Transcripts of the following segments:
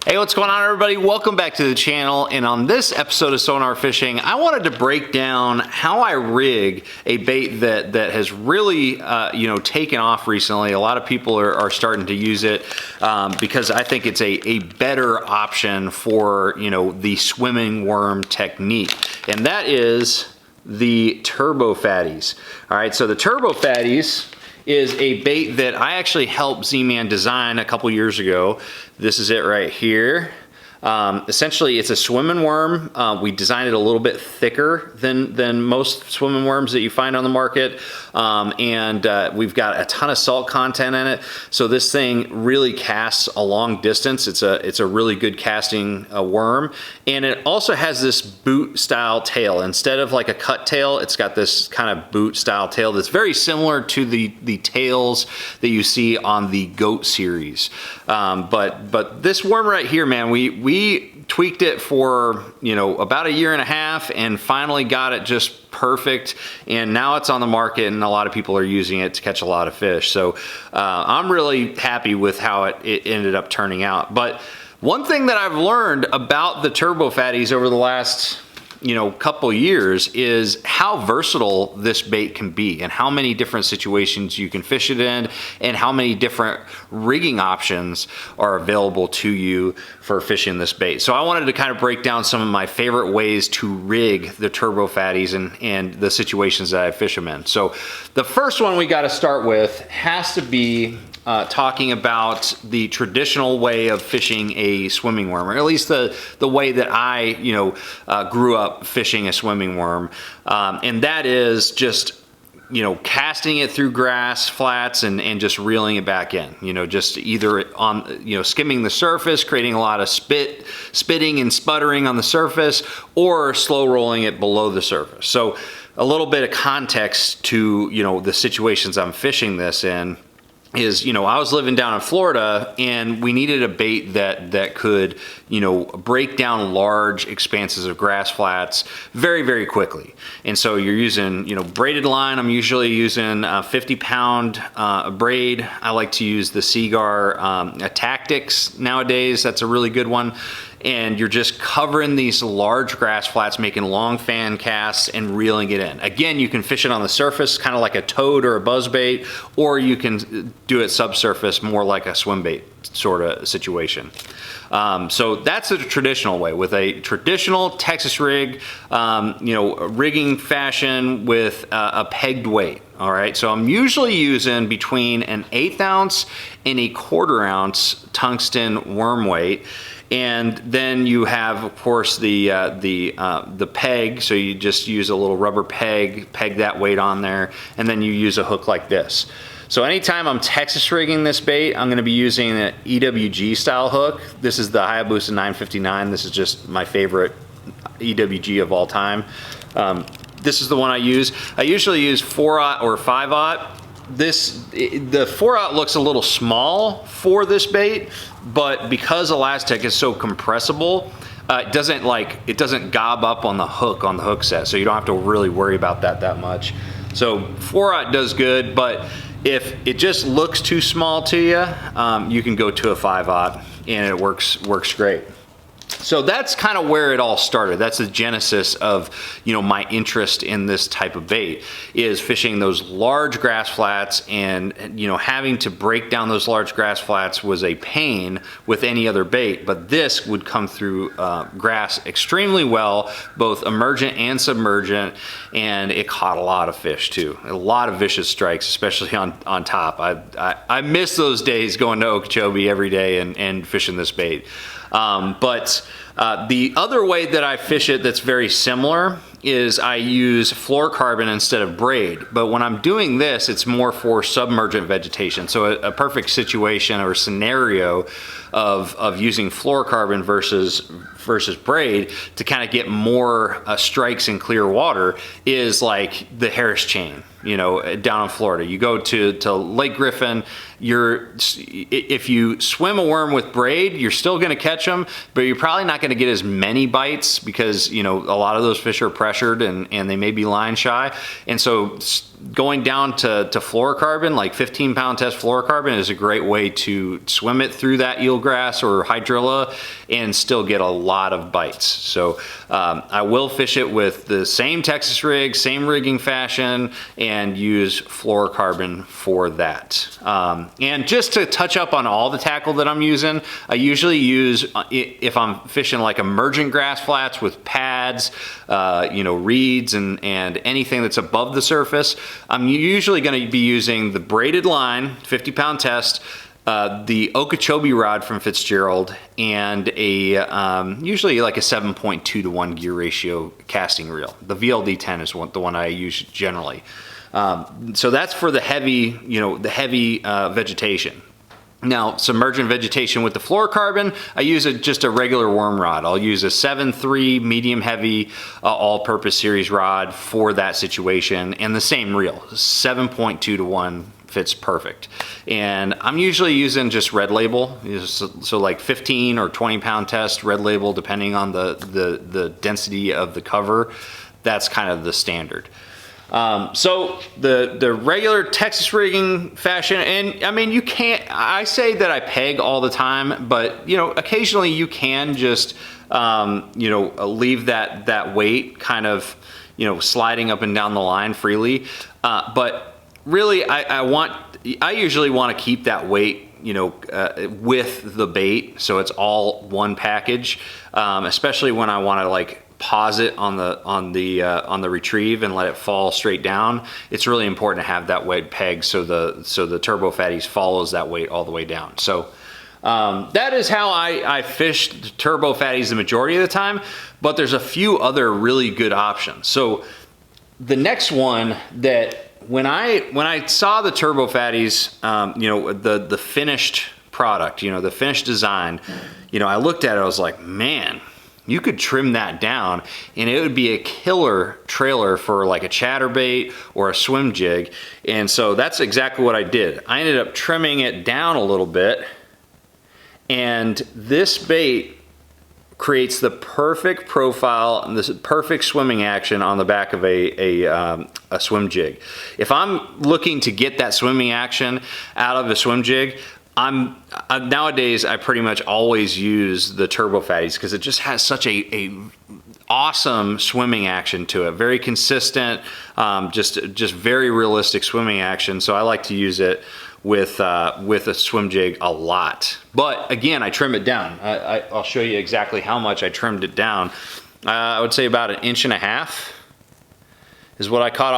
Hey, what's going on, everybody? Welcome back to the channel. And on this episode of Sonar Fishing, I wanted to break down how I rig a bait that has really taken off recently. A lot of people are starting to use it because I think it's a better option for the swimming worm technique, and that is the Turbo FATTYZ. All right, so the Turbo FATTYZ is a bait that I actually helped Z-Man design a couple years ago. This is it right here. Essentially, it's a swimming worm. We designed it a little bit thicker than most swimming worms that you find on the market. We've got a ton of salt content in it. So this thing really casts a long distance. It's a really good casting worm. And it also has this boot style tail. Instead of like a cut tail, it's got this kind of boot style tail that's very similar to the tails that you see on the goat series. But this worm right here, man, we tweaked it for about a year and a half and finally got it just perfect, and now it's on the market and a lot of people are using it to catch a lot of fish. So I'm really happy with how it ended up turning out. But one thing that I've learned about the Turbo FATTYZ over the last couple years is how versatile this bait can be and how many different situations you can fish it in and how many different rigging options are available to you for fishing this bait. So I wanted to kind of break down some of my favorite ways to rig the Turbo FATTYZ and the situations that I fish them in. So the first one we got to start with has to be talking about the traditional way of fishing a swimming worm, or at least the way that I grew up fishing a swimming worm, and that is just casting it through grass flats and just reeling it back in. Just either on skimming the surface, creating a lot of spitting and sputtering on the surface, or slow rolling it below the surface. So a little bit of context to the situations I'm fishing this in is, I was living down in Florida and we needed a bait that could, break down large expanses of grass flats very, very quickly. And so you're using, braided line. I'm usually using a 50-pound braid. I like to use the Seagar Tactics nowadays. That's a really good one. And you're just covering these large grass flats, making long fan casts and reeling it in. Again, you can fish it on the surface, kind of like a toad or a buzzbait, or you can do it subsurface, more like a swim bait sort of situation. So that's a traditional way, with a traditional Texas rig, rigging fashion with a pegged weight. All right, so I'm usually using between an 1/8 ounce and a 1/4 ounce tungsten worm weight. And then you have, of course, the peg. So you just use a little rubber peg that weight on there, and then you use a hook like this. So anytime I'm Texas rigging this bait, I'm going to be using an EWG style hook. This is the Hayabusa 959. This is just my favorite EWG of all time. This is the one I use. I usually use 4/0 or 5/0. The 4/0 looks a little small for this bait, but because Elastic is so compressible, it doesn't gob up on the hook set, so you don't have to really worry about that much. So 4/0 does good, but if it just looks too small to you, you can go to a 5/0 and it works great. So that's kind of where it all started. That's the genesis of, my interest in this type of bait, is fishing those large grass flats, and, having to break down those large grass flats was a pain with any other bait, but this would come through grass extremely well, both emergent and submergent, and it caught a lot of fish too. A lot of vicious strikes, especially on top. I miss those days going to Okeechobee every day and fishing this bait. But the other way that I fish it that's very similar is I use fluorocarbon instead of braid. But when I'm doing this, it's more for submergent vegetation. So a perfect situation or scenario of using fluorocarbon versus braid to kind of get more strikes in clear water is like the Harris chain, down in Florida. You go to Lake Griffin, if you swim a worm with braid, you're still going to catch them, but you're probably not going to get as many bites because, a lot of those fish are pressure pressured and they may be line shy. And so going down to fluorocarbon, like 15-pound test fluorocarbon, is a great way to swim it through that eelgrass or hydrilla and still get a lot of bites. So I will fish it with the same Texas rig, same rigging fashion, and use fluorocarbon for that. And just to touch up on all the tackle that I'm using, I usually use, if I'm fishing like emergent grass flats with pads, reeds and anything that's above the surface, I'm usually going to be using the braided line, 50-pound test, the Okeechobee rod from Fitzgerald, and usually like a 7.2 to 1 gear ratio casting reel. The VLD 10 is the one I use generally. So that's for the heavy, vegetation. Now, submergent vegetation with the fluorocarbon, I use just a regular worm rod. I'll use a 7.3 medium heavy all-purpose series rod for that situation, and the same reel, 7.2 to 1 fits perfect. And I'm usually using just red label, so like 15 or 20-pound test red label, depending on the density of the cover. That's kind of the standard. So the regular Texas rigging fashion, and I mean, I say that I peg all the time, but occasionally you can just, leave that weight kind of, sliding up and down the line freely. But really I usually want to keep that weight, with the bait. So it's all one package, especially when I want to like pause it on the retrieve and let it fall straight down. It's really important to have that weight pegged so the Turbo FATTYZ follows that weight all the way down. So that is how I fish Turbo FATTYZ the majority of the time, but there's a few other really good options. So the next one that when I saw the Turbo FATTYZ, the finished product, the finished design, I looked at it, I was like, man, you could trim that down and it would be a killer trailer for like a chatterbait or a swim jig. And so that's exactly what I did. I ended up trimming it down a little bit, and this bait creates the perfect profile and this perfect swimming action on the back of a swim jig. If I'm looking to get that swimming action out of a swim jig, nowadays I pretty much always use the Turbo FATTYZ because it just has such a awesome swimming action to it. Very consistent, just very realistic swimming action. So I like to use it with a swim jig a lot. But again, I trim it down. I'll show you exactly how much I trimmed it down. I would say about 1.5 inches is what I cut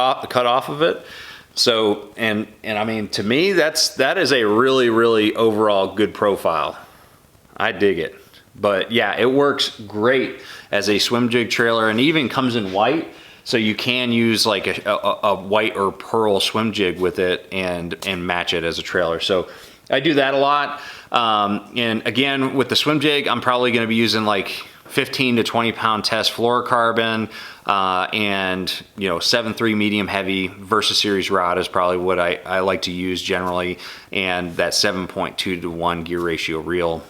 off of it. So, and I mean, to me, that is a really, really overall good profile. I dig it. But yeah, it works great as a swim jig trailer, and even comes in white. So you can use like a white or pearl swim jig with it and match it as a trailer. So I do that a lot. And again, with the swim jig, I'm probably gonna be using like 15 to 20 pound test fluorocarbon, and 7.3 medium heavy Versa series rod is probably what I like to use generally, and that 7.2 to 1 gear ratio reel.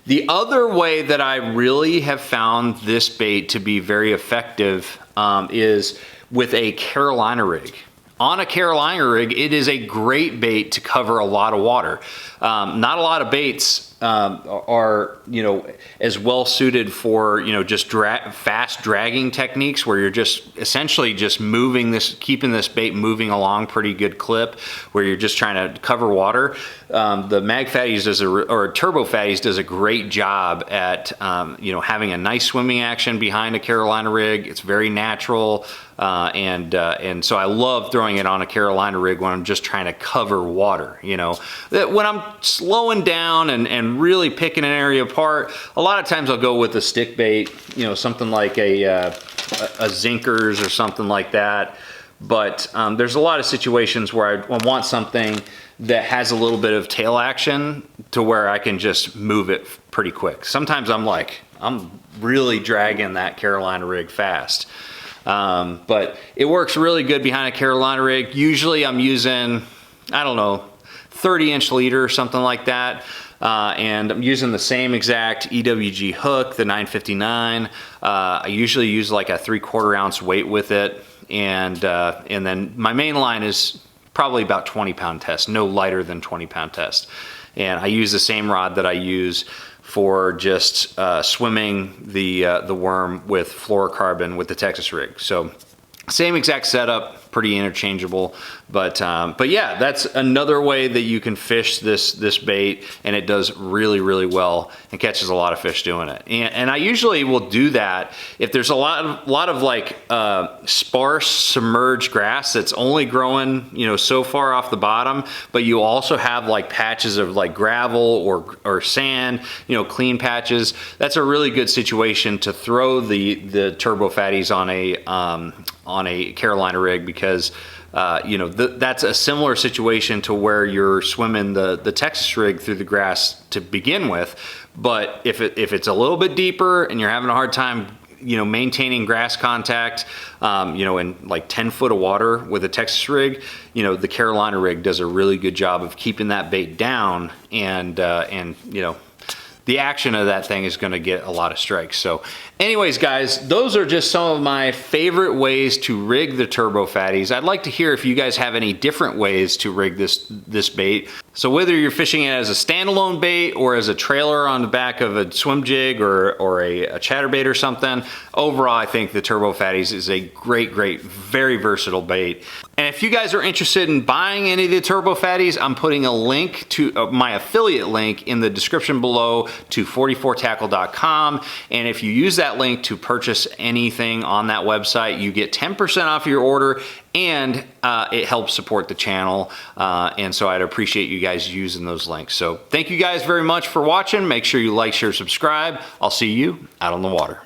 The other way that I really have found this bait to be very effective is with a Carolina rig. On a Carolina rig, it is a great bait to cover a lot of water. Not a lot of baits are as well suited for just fast dragging techniques where you're just essentially just keeping this bait moving along pretty good clip, where you're just trying to cover water. The Mag FATTYZ or Turbo FATTYZ does a great job at having a nice swimming action behind a Carolina rig. It's very natural, and so I love throwing it on a Carolina rig when I'm just trying to cover water. When I'm slowing down and really picking an area apart, a lot of times I'll go with a stick bait, something like a Zinkers or something like that. But there's a lot of situations where I want something that has a little bit of tail action to where I can just move it pretty quick. Sometimes I'm really dragging that Carolina rig fast. But it works really good behind a Carolina rig. Usually I'm using, 30-inch leader or something like that. and I'm using the same exact EWG hook, the 959. I usually use like a 3/4 ounce weight with it, and then my main line is probably about 20-pound test, no lighter than 20-pound test. And I use the same rod that I use for just swimming the worm with fluorocarbon with the Texas rig. So same exact setup, pretty interchangeable, but yeah, that's another way that you can fish this bait, and it does really well and catches a lot of fish doing it. And I usually will do that if there's a lot of like sparse submerged grass that's only growing, you know, so far off the bottom, but you also have like patches of like gravel or sand, you know, clean patches. That's a really good situation to throw the turbo fatties on a Carolina rig, because you know, that's a similar situation to where you're swimming the Texas rig through the grass to begin with. But if it's a little bit deeper and you're having a hard time, you know, maintaining grass contact, you know, in like 10 foot of water with a Texas rig, you know, the Carolina rig does a really good job of keeping that bait down, and you know, the action of that thing is going to get a lot of strikes. So anyways, guys, those are just some of my favorite ways to rig the turbo fatties. I'd like to hear if you guys have any different ways to rig this bait. So whether you're fishing it as a standalone bait or as a trailer on the back of a swim jig or a chatterbait or something, overall I think the turbo fatties is a great, very versatile bait. And if you guys are interested in buying any of the turbo fatties, I'm putting a link to my affiliate link in the description below to 44tackle.com. And if you use that link to purchase anything on that website, you get 10% off your order, and it helps support the channel. And so I'd appreciate you guys using those links. So thank you guys very much for watching. Make sure you like, share, subscribe. I'll see you out on the water.